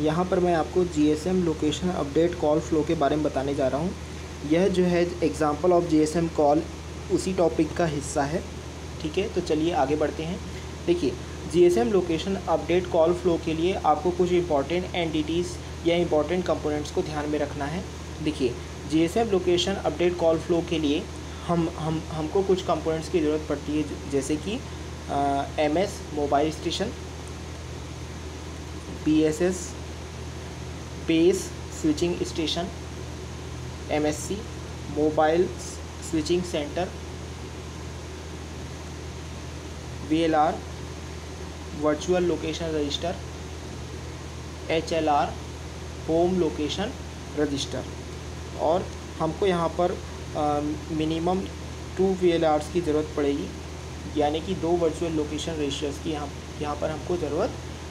यहाँ पर मैं आपको GSM location update call flow के बारे में बताने जा रहा हूँ। यह जो है एग्जांपल ऑफ GSM कॉल उसी टॉपिक का हिस्सा है। ठीक है, तो चलिए आगे बढ़ते हैं। देखिए, GSM location update call flow के लिए आपको कुछ इंपॉर्टेंट एंटिटीज़ या इंपॉर्टेंट कंपोनेंट्स को ध्यान में रखना है। देखिए, GSM location update call flow के लिए हमको कुछ कंपोनेंट्स की ज़रूरत पड़ती है, जैसे कि MS mobile station, PSS base switching station, MSC mobile switching centre, VLR virtual location register, HLR home location register. और हमको यहाँ पर मिनिमम 2 VLRs की ज़रूरत पड़ेगी, यानी कि 2 वर्चुअल लोकेशन रजिस्टर्स की यहाँ पर हमको ज़रूरत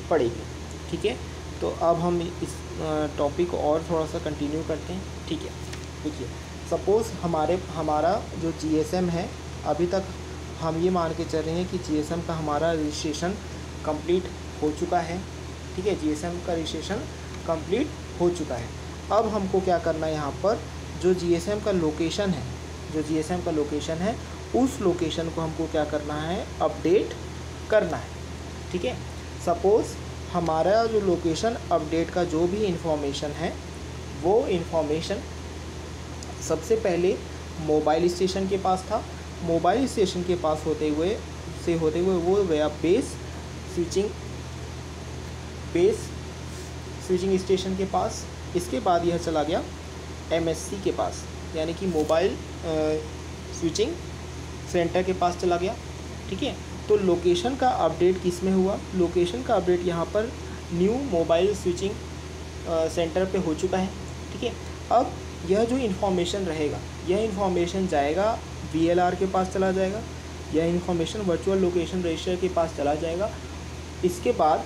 पड़ेगी। ठीक है, तो अब हम इस टॉपिक को और थोड़ा सा कंटिन्यू करते हैं। ठीक है, देखिए, सपोज़ हमारा जो GSM है, अभी तक हम ये मान के चल रहे हैं कि GSM का हमारा रजिस्ट्रेशन कंप्लीट हो चुका है। ठीक है, GSM का रजिस्ट्रेशन कंप्लीट हो चुका है। अब हमको क्या करना है, यहाँ पर जो GSM का लोकेशन है, उस लोकेशन को हमको क्या करना है, अपडेट करना है। ठीक है, सपोज़ हमारा जो लोकेशन अपडेट का जो भी इंफॉर्मेशन है, वो इंफॉर्मेशन सबसे पहले मोबाइल स्टेशन के पास था। मोबाइल स्टेशन के पास होते हुए वो गया बेस स्विचिंग स्टेशन के पास। इसके बाद यह चला गया MSC के पास, यानी कि मोबाइल स्विचिंग सेंटर के पास चला गया। ठीक है, तो लोकेशन का अपडेट किस में हुआ? लोकेशन का अपडेट यहाँ पर न्यू मोबाइल स्विचिंग सेंटर पे हो चुका है। ठीक है, अब यह जो इन्फॉर्मेशन रहेगा, यह इन्फॉर्मेशन जाएगा VLR के पास चला जाएगा, यह इन्फॉर्मेशन वर्चुअल लोकेशन रजिस्टर के पास चला जाएगा। इसके बाद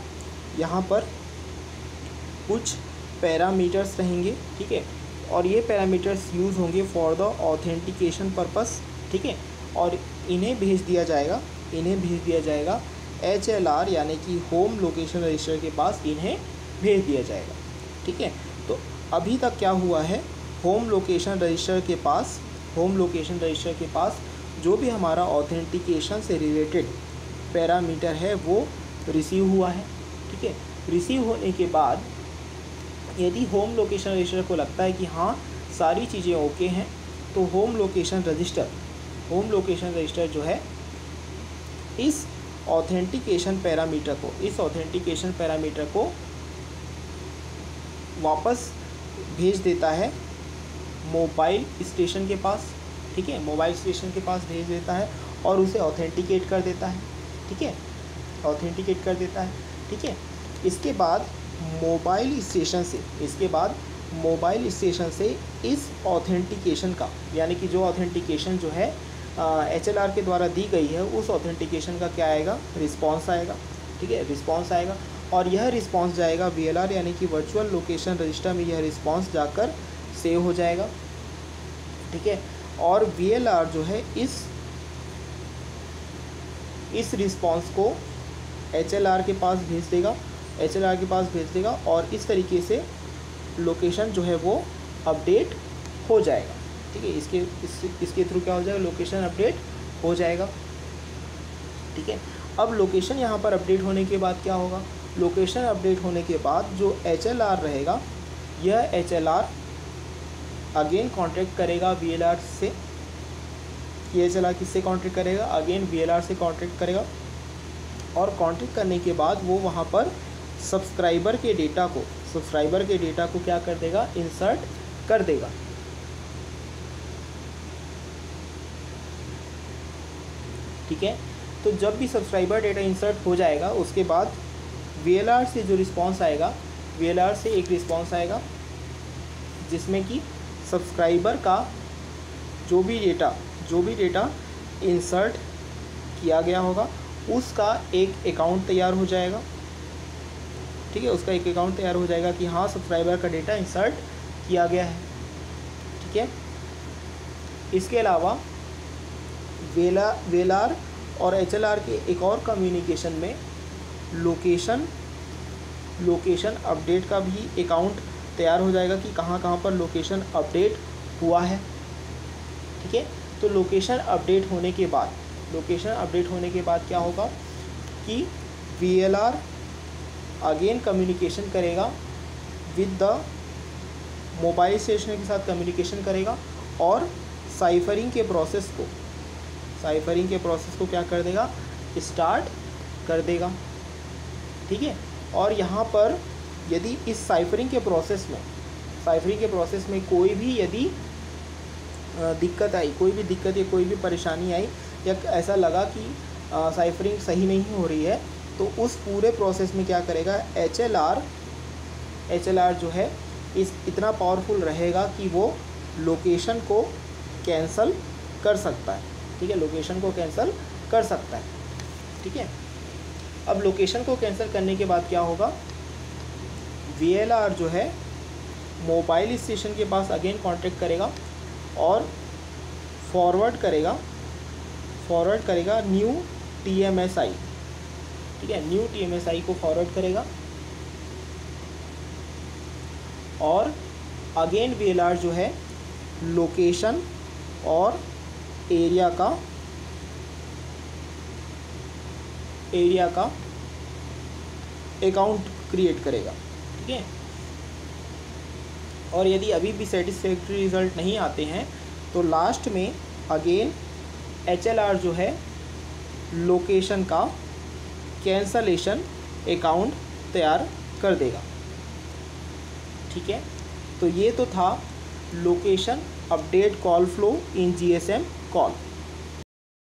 यहाँ पर कुछ पैरामीटर्स रहेंगे। ठीक है, और ये पैरामीटर्स यूज़ होंगे फॉर द ऑथेंटिकेशन पर्पस। ठीक है, और इन्हें भेज दिया जाएगा HLR यानी कि होम लोकेशन रजिस्टर के पास इन्हें भेज दिया जाएगा। ठीक है, तो अभी तक क्या हुआ है, होम लोकेशन रजिस्टर के पास जो भी हमारा ऑथेंटिकेशन से रिलेटेड पैरामीटर है वो रिसीव हुआ है। ठीक है, रिसीव होने के बाद यदि होम लोकेशन रजिस्टर को लगता है कि हाँ सारी चीज़ें ओके हैं, तो होम लोकेशन रजिस्टर जो है इस ऑथेंटिकेशन पैरामीटर को वापस भेज देता है मोबाइल स्टेशन के पास। ठीक है, मोबाइल स्टेशन के पास भेज देता है और उसे ऑथेंटिकेट कर देता है। ठीक है, ठीक है, इसके बाद मोबाइल स्टेशन से इस ऑथेंटिकेशन का, यानी कि जो ऑथेंटिकेशन जो है HLR के द्वारा दी गई है, उस ऑथेंटिकेशन का क्या आएगा, रिस्पॉन्स आएगा। ठीक है, रिस्पॉन्स आएगा और यह रिस्पॉन्स जाएगा VLR यानी कि वर्चुअल लोकेशन रजिस्टर में। यह रिस्पॉन्स जाकर सेव हो जाएगा। ठीक है, और VLR जो है इस रिस्पॉन्स को HLR के पास भेज देगा और इस तरीके से लोकेशन जो है वो अपडेट हो जाएगा। ठीक है, इसके थ्रू क्या हो जाएगा, लोकेशन अपडेट हो जाएगा। ठीक है, अब लोकेशन यहाँ पर अपडेट होने के बाद क्या होगा, लोकेशन अपडेट होने के बाद जो HLR रहेगा, यह HLR अगेन कॉन्टैक्ट करेगा VLR से। ये HLR किससे कॉन्टैक्ट करेगा, अगेन VLR से कॉन्टैक्ट करेगा और कॉन्टैक्ट करने के बाद वो वहाँ पर सब्सक्राइबर के डेटा को क्या कर देगा, इंसर्ट कर देगा। ठीक है, तो जब भी सब्सक्राइबर डेटा इंसर्ट हो जाएगा, उसके बाद VLR से जो रिस्पॉन्स आएगा, VLR से एक रिस्पॉन्स आएगा जिसमें कि सब्सक्राइबर का जो भी डेटा इंसर्ट किया गया होगा उसका एक अकाउंट तैयार हो जाएगा। ठीक है, उसका एक अकाउंट तैयार हो जाएगा कि हाँ सब्सक्राइबर का डेटा इंसर्ट किया गया है। ठीक है, इसके अलावा VLR और HLR के एक और कम्युनिकेशन में लोकेशन लोकेशन अपडेट का भी अकाउंट तैयार हो जाएगा कि कहाँ कहाँ पर लोकेशन अपडेट हुआ है। ठीक है, तो लोकेशन अपडेट होने के बाद क्या होगा कि VLR अगेन कम्युनिकेशन करेगा विद द मोबाइल स्टेशन के साथ कम्युनिकेशन करेगा और साइफरिंग के प्रोसेस को क्या कर देगा, स्टार्ट कर देगा। ठीक है, और यहाँ पर यदि इस साइफरिंग के प्रोसेस में कोई भी यदि दिक्कत आई, कोई भी दिक्कत या कोई भी परेशानी आई या ऐसा लगा कि साइफरिंग सही नहीं हो रही है, तो उस पूरे प्रोसेस में क्या करेगा, HLR जो है इतना पावरफुल रहेगा कि वो लोकेशन को कैंसल कर सकता है। ठीक है, लोकेशन को कैंसल कर सकता है। ठीक है, अब लोकेशन को कैंसिल करने के बाद क्या होगा, VLR जो है मोबाइल स्टेशन के पास अगेन कांटेक्ट करेगा और फॉरवर्ड करेगा न्यू TMSI। ठीक है, न्यू TMSI को फॉरवर्ड करेगा और अगेन VLR जो है लोकेशन और एरिया का अकाउंट क्रिएट करेगा। ठीक है, और यदि अभी भी सेटिस्फैक्ट्री रिज़ल्ट नहीं आते हैं तो लास्ट में अगेन HLR जो है लोकेशन का कैंसलेशन अकाउंट तैयार कर देगा। ठीक है, तो ये तो था location update call flow in GSM call.